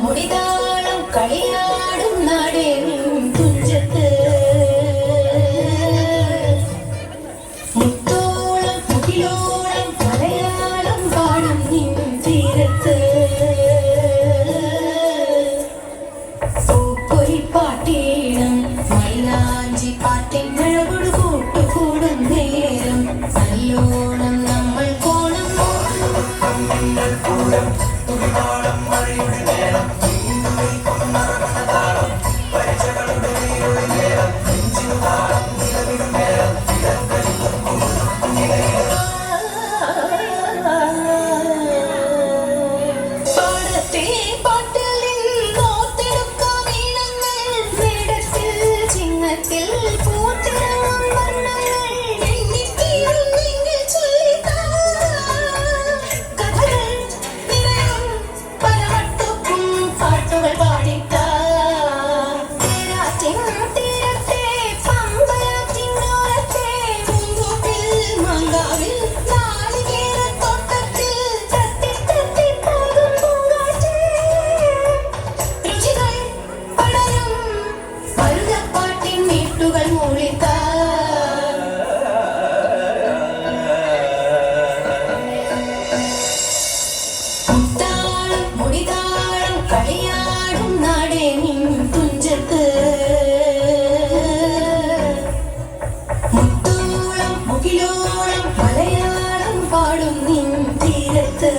മുടിതാളം കളിയാടും നാടേ തുഞ്ചത്ത് മുത്തോളം മുകിലോളം മലയാളം പാടും നിൻ തീരത്ത് പൂപ്പൊലിപ്പാട്ടീണം മൈലാഞ്ചി പാട്ടിൻ മഴകൊടു കൂട്ടുകൂടും നേരം നല്ലോണം നമ്മൾ കോണം തുടിതാളം മഴയുടെ നേരം താളം പരിചകളുടെ നേരം നെഞ്ചിനു താളം നിലവിടും നേരം പാടത്തെ പാട്ടിൽ നിന്നോർത്തെടുക്കാം ഈണങ്ങൾ വേടത്തിൽ ചിങ്ങത്തിൽ പൂത്തിറങ്ങും വർണ്ണങ്ങൾ എണ്ണിത്തീരും നിങ്ങൾ ചൊല്ലിത്താ കഥകൾ നിറയും പലവട്ടൊക്കും പാട്ടുകൾ പാടിത്താ തേരാറ്റിൻ തീരത്തെ പമ്പയാറ്റിനോരത്തെ പൂങ്കൂട്ടിൽ മാങ്കാവിൽ നാളികേരത്തോട്ടത്തിൽ തട്ടി തട്ടി പോകും പൂങ്കാറ്റേ രുചികൾ പടരും മരുതപ്പാട്ടിൻ മീട്ടുകൾ മൂളിത്താ മുത്താളം മുടിതാളം കളിയാടും നാടേ നിൻ തുഞ്ചത്ത് മുത്തോളം മുകിലോളം മലയാളം പാടും നിൻ തീരത്ത്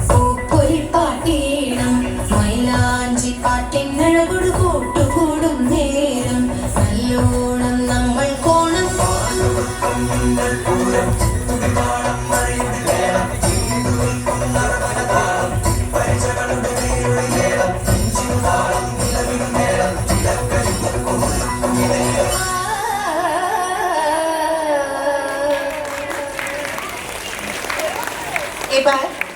പൂപ്പൊലിപ്പാട്ടീണം മൈലാഞ്ചി പാട്ടിൻ അഴകൊടു കൂട്ടുകൂടും നേരം നല്ലോണം നമ്മൾ കോണം തുടിതാളം മഴയുടെ നേരം പരിചകളുടെ നേരം നെഞ്ചിനു താളം നിലവിടും നേരം एक बार